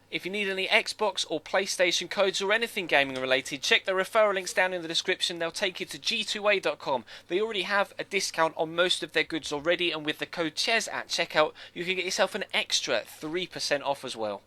If you need any Xbox or PlayStation codes or anything gaming related, check the referral links down in the description. They'll take you to g2a.com. They already have a discount on most of their goods already, and with the code CHES at checkout, you can get yourself an extra 3% off as well.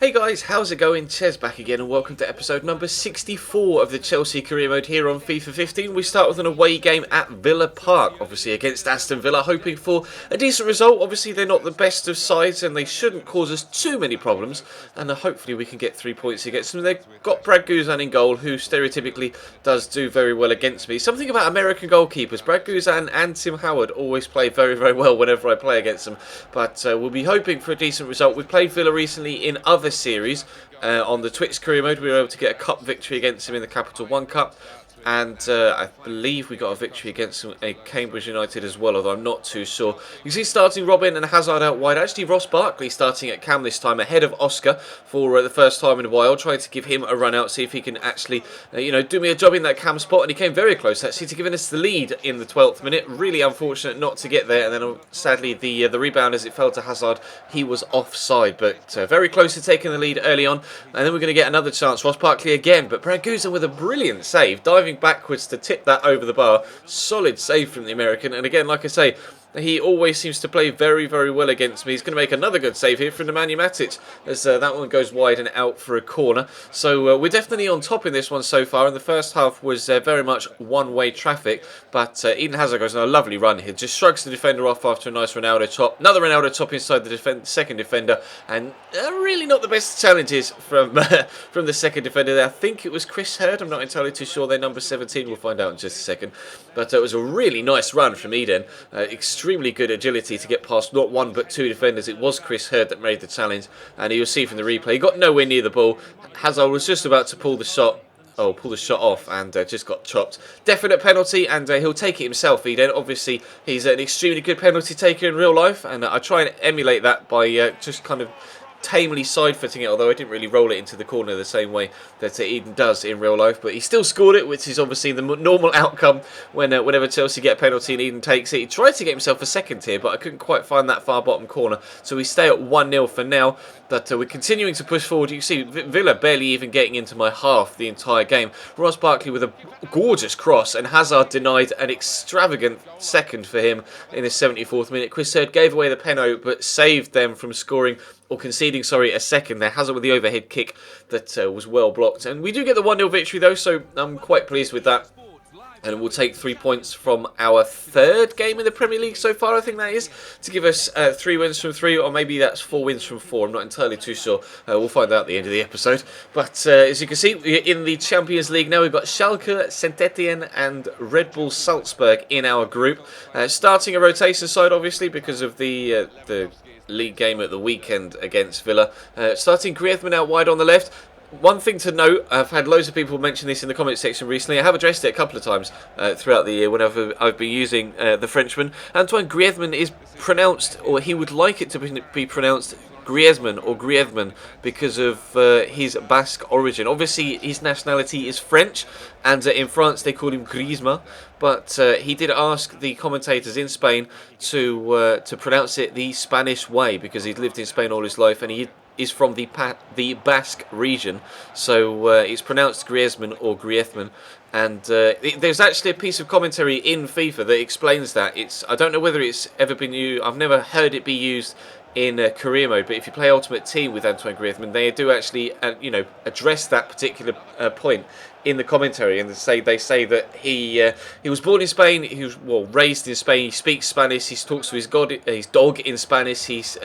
Hey guys, how's it going? Ches back again and welcome to episode number 64 of the Chelsea Career Mode here on FIFA 15. We start with an away game at Villa Park, obviously against Aston Villa, hoping for a decent result. Obviously they're not the best of sides and they shouldn't cause us too many problems, and hopefully we can get 3 points against them. They've got Brad Guzan in goal, who stereotypically does do very well against me. Something about American goalkeepers, Brad Guzan and Tim Howard always play very, very well whenever I play against them, but we'll be hoping for a decent result. We've played Villa recently in other series. On the Twitch Career Mode, we were able to get a cup victory against him in the Capital One Cup, and I believe we got a victory against Cambridge United as well, although I'm not too sure. You see starting Robin and Hazard out wide. Actually, Ross Barkley starting at Cam this time, ahead of Oscar for the first time in a while, trying to give him a run out, see if he can actually do me a job in that Cam spot, and he came very close actually to giving us the lead in the 12th minute. Really unfortunate not to get there, and then sadly the rebound as it fell to Hazard, he was offside, but very close to taking the lead early on. And then we're going to get another chance, Ross Barkley again, but Brad Guzan with a brilliant save, diving backwards to tip that over the bar. Solid save from the American, and again, like I say, he always seems to play very, very well against me. He's going to make another good save here from Nemanja Matic, as that one goes wide and out for a corner. So we're definitely on top in this one so far, and the first half was very much one-way traffic, but Eden Hazard goes on a lovely run here, just shrugs the defender off after a nice Ronaldo chop. Another Ronaldo chop inside the second defender, and really not the best challenges from from the second defender there. I think it was Chris Hurd, I'm not entirely too sure. They're number 17, we'll find out in just a second. But it was a really nice run from Eden. Extremely good agility to get past not one but two defenders. It was Chris Hurd that made the challenge, and you'll see from the replay, he got nowhere near the ball. Hazard was just about to pull the shot off and just got chopped. Definite penalty, and he'll take it himself, Eden. Obviously, he's an extremely good penalty taker in real life, and I try and emulate that by just kind of tamely side-footing it, although I didn't really roll it into the corner the same way that Eden does in real life, but he still scored it, which is obviously the normal outcome whenever Chelsea get a penalty and Eden takes it. He tried to get himself a second here, but I couldn't quite find that far bottom corner, so we stay at 1-0 for now, but we're continuing to push forward. You can see Villa barely even getting into my half the entire game. Ross Barkley with a gorgeous cross, and Hazard denied an extravagant second for him in the 74th minute. Chris Hurd gave away the penalty, but saved them from scoring, or conceding, sorry, a second there. Hazard with the overhead kick that was well blocked. And we do get the 1-0 victory though, so I'm quite pleased with that. And we'll take 3 points from our third game in the Premier League so far, I think that is, to give us 3 wins from 3, or maybe that's 4 wins from 4. I'm not entirely too sure. We'll find out at the end of the episode. But as you can see, in the Champions League now, we've got Schalke, Saint-Etienne and Red Bull Salzburg in our group. Starting a rotation side, obviously, because of the league game at the weekend against Villa. Starting Griezmann out wide on the left. One thing to note, I've had loads of people mention this in the comment section recently. I have addressed it a couple of times throughout the year whenever I've been using the Frenchman. Antoine Griezmann is pronounced, or he would like it to be pronounced, Griezmann or Griezmann, because of his Basque origin. Obviously his nationality is French, and in France they call him Griezmann, but he did ask the commentators in Spain to pronounce it the Spanish way, because he'd lived in Spain all his life and he is from the Basque region, so it's pronounced Griezmann or Griezmann. And there's actually a piece of commentary in FIFA that explains that. I don't know whether it's ever been used. I've never heard it be used in career mode, but if you play Ultimate Team with Antoine Griezmann, they do actually address that particular point in the commentary, and they say that he was born in Spain, he was raised in Spain, he speaks Spanish, he talks to his dog in Spanish, he's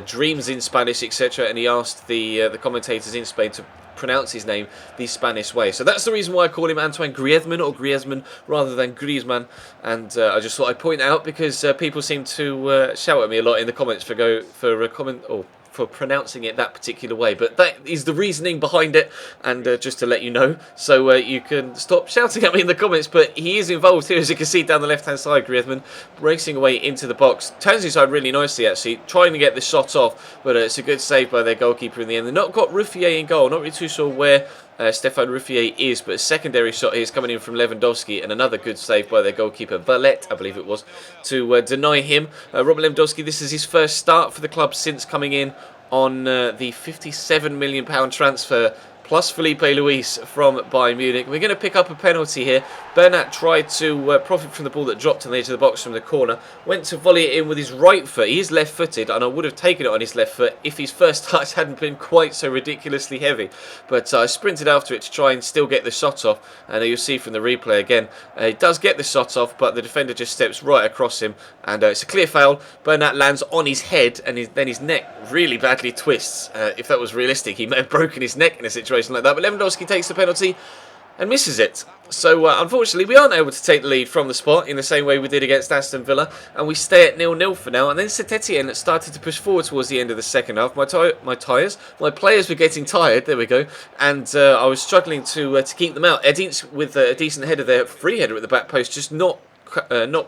dreams in Spanish, etc. And he asked the commentators in Spain to pronounce his name the Spanish way. So that's the reason why I call him Antoine Griezmann or Griezmann rather than Griezmann. And I just thought I'd point out, because people seem to shout at me a lot in the comments for pronouncing it that particular way, but that is the reasoning behind it, and just to let you know, so you can stop shouting at me in the comments. But he is involved here, as you can see down the left hand side. Griezmann racing away into the box, turns inside really nicely actually, trying to get the shot off, but it's a good save by their goalkeeper in the end. They've not got Ruffier in goal, not really too sure where Stéphane Ruffier is, but a secondary shot here is coming in from Lewandowski, and another good save by their goalkeeper, Valette, I believe it was, to deny him. Robert Lewandowski, this is his first start for the club since coming in on the £57 million transfer plus Felipe Luis from Bayern Munich. We're going to pick up a penalty here. Bernat tried to profit from the ball that dropped on the edge of the box from the corner. Went to volley it in with his right foot. He is left-footed, and I would have taken it on his left foot if his first touch hadn't been quite so ridiculously heavy. But I sprinted after it to try and still get the shot off. And you'll see from the replay again, he does get the shot off, but the defender just steps right across him. And it's a clear foul. Bernat lands on his head, and then his neck really badly twists. If that was realistic, he may have broken his neck in a situation like that, but Lewandowski takes the penalty and misses it. So unfortunately we aren't able to take the lead from the spot in the same way we did against Aston Villa, and we stay at 0-0 for now. And then St Etienne started to push forward towards the end of the second half. My players were getting tired, there we go, and I was struggling to keep them out. Edin's with a decent header there, free header at the back post, just not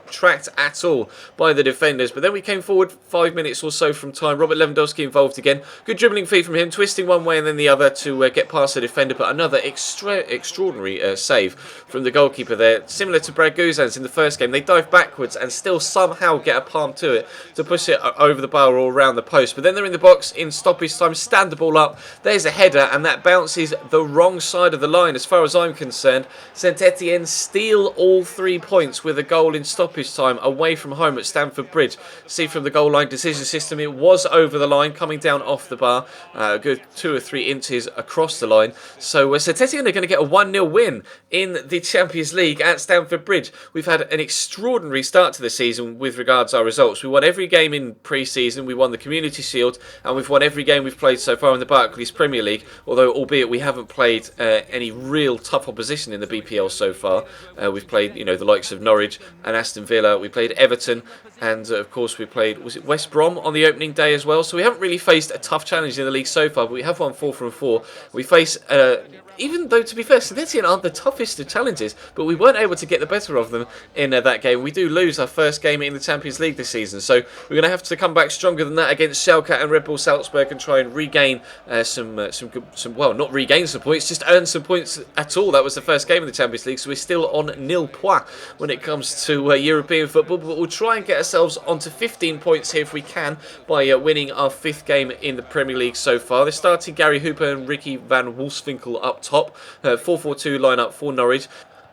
tracked at all by the defenders. But then we came forward 5 minutes or so from time. Robert Lewandowski involved again. Good dribbling feed from him, twisting one way and then the other to get past the defender. But another extraordinary save from the goalkeeper there. Similar to Brad Guzan's in the first game. They dive backwards and still somehow get a palm to it to push it over the bar or around the post. But then they're in the box in stoppage time, stand the ball up. There's a header and that bounces the wrong side of the line as far as I'm concerned. St Etienne steal all 3 points with a goal in stoppage time away from home at Stamford Bridge. See from the goal line decision system, it was over the line, coming down off the bar, a good 2 or 3 inches across the line. So St Etienne are going to get a 1-0 win in the Champions League at Stamford Bridge. We've had an extraordinary start to the season with regards to our results. We won every game in pre-season, we won the Community Shield, and we've won every game we've played so far in the Barclays Premier League, although albeit we haven't played any real tough opposition in the BPL so far. We've played, the likes of Norwich and Aston Villa. We played Everton, and of course we played, was it West Brom on the opening day as well? So we haven't really faced a tough challenge in the league so far, but we have won 4 from 4. We face even though, to be fair, St Etienne aren't the toughest of challenges, but we weren't able to get the better of them in that game. We do lose our first game in the Champions League this season, so we're going to have to come back stronger than that against Schalke and Red Bull Salzburg and try and regain not regain some points, just earn some points at all. That was the first game in the Champions League, so we're still on nil points when it comes to European football, but we'll try and get ourselves onto 15 points here if we can by winning our 5th game in the Premier League so far. They're starting Gary Hooper and Ricky van Wolfswinkel up top, 4-4-2 lineup for Norwich.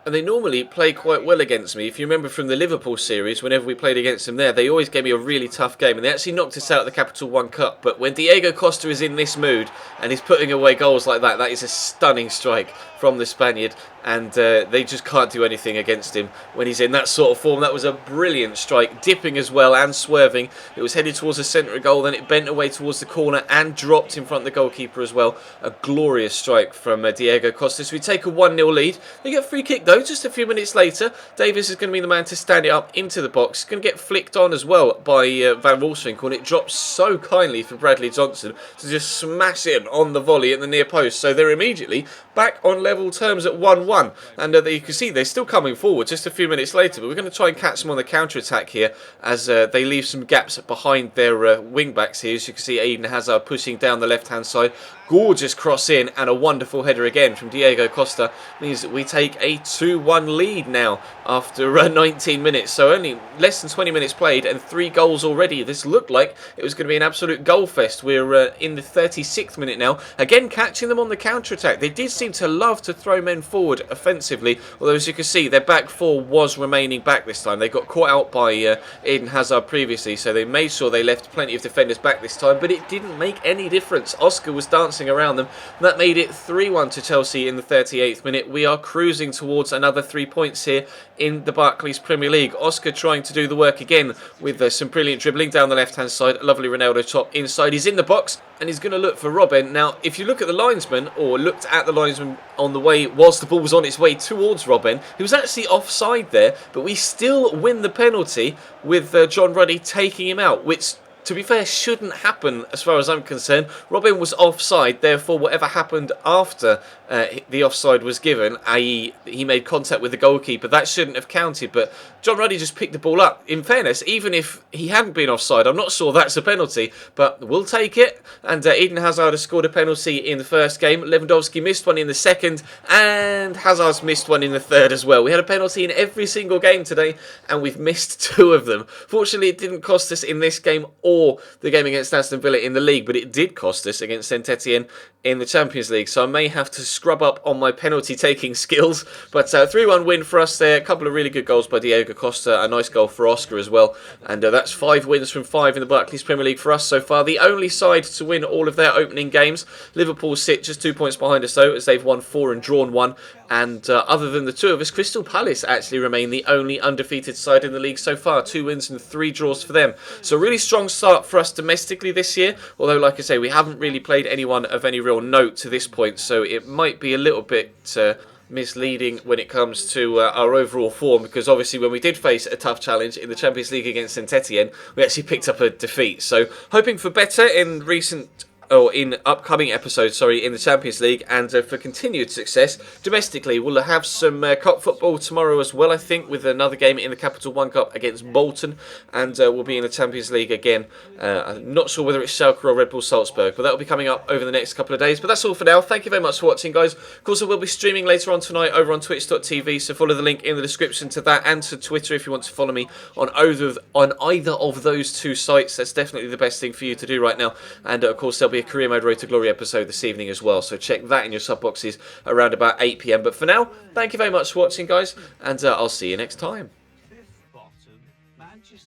And they normally play quite well against me. If you remember from the Liverpool series, whenever we played against them there, they always gave me a really tough game. And they actually knocked us out of the Capital One Cup. But when Diego Costa is in this mood and he's putting away goals like that, that is a stunning strike from the Spaniard. And they just can't do anything against him when he's in that sort of form. That was a brilliant strike, dipping as well and swerving. It was headed towards the centre of goal, then it bent away towards the corner and dropped in front of the goalkeeper as well. A glorious strike from Diego Costa. So we take a 1-0 lead. They get a free kick though, just a few minutes later. Davis is going to be the man to stand it up into the box. Going to get flicked on as well by Van Wolfswinkel, and it drops so kindly for Bradley Johnson to just smash it on the volley at the near post. So they're immediately back on level terms at 1-1. And you can see they're still coming forward just a few minutes later, but we're going to try and catch them on the counter-attack here as they leave some gaps behind their wing-backs here. As you can see, Eden Hazard pushing down the left-hand side. Gorgeous cross in and a wonderful header again from Diego Costa means that we take a 2-1 lead now after 19 minutes. So only less than 20 minutes played and 3 goals already. This looked like it was going to be an absolute goal fest. We're in the 36th minute now. Again, catching them on the counter-attack. They did seem to love to throw men forward offensively, although as you can see, their back four was remaining back this time. They got caught out by Eden Hazard previously, so they made sure they left plenty of defenders back this time, but it didn't make any difference. Oscar was dancing around them. That made it 3-1 to Chelsea in the 38th minute. We are cruising towards another 3 points here in the Barclays Premier League. Oscar trying to do the work again with some brilliant dribbling down the left-hand side. Lovely Ronaldo chop inside. He's in the box and he's going to look for Robben. Now, if you look at the linesman, or looked at the linesman on the way whilst the ball was on its way towards Robben, he was actually offside there, but we still win the penalty with John Ruddy taking him out, which, to be fair, shouldn't happen as far as I'm concerned. Robben was offside, therefore whatever happened after the offside was given, i.e. he made contact with the goalkeeper, that shouldn't have counted, but John Ruddy just picked the ball up. In fairness, even if he hadn't been offside, I'm not sure that's a penalty, but we'll take it. And Eden Hazard has scored a penalty in the first game. Lewandowski missed one in the second, and Hazard's missed one in the third as well. We had a penalty in every single game today, and we've missed 2 of them. Fortunately, it didn't cost us in this game or for the game against Aston Villa in the league, but it did cost us against Saint Etienne in the Champions League, so I may have to scrub up on my penalty-taking skills. But 3-1 win for us there. A couple of really good goals by Diego Costa, a nice goal for Oscar as well, and that's 5 wins from 5 in the Barclays Premier League for us so far. The only side to win all of their opening games. Liverpool sit just 2 points behind us though, as they've won 4 and drawn 1. And other than the two of us, Crystal Palace actually remain the only undefeated side in the league so far. 2 wins and 3 draws for them. So a really strong start for us domestically this year. Although, like I say, we haven't really played anyone of any real note to this point. So it might be a little bit misleading when it comes to our overall form, because obviously when we did face a tough challenge in the Champions League against Saint Etienne, we actually picked up a defeat. So hoping for better in upcoming episodes, in the Champions League, and for continued success domestically. We'll have some cup football tomorrow as well, I think, with another game in the Capital One Cup against Bolton, and we'll be in the Champions League again. I'm not sure whether it's Schalke or Red Bull Salzburg, but that'll be coming up over the next couple of days. But that's all for now. Thank you very much for watching, guys. Of course, I will be streaming later on tonight over on twitch.tv, so follow the link in the description to that, and to Twitter if you want to follow me on either of those two sites. That's definitely the best thing for you to do right now. And of course, there'll be a Career Mode Road to Glory episode this evening as well, so check that in your sub boxes around about 8 PM. But for now, thank you very much for watching, guys, and I'll see you next time.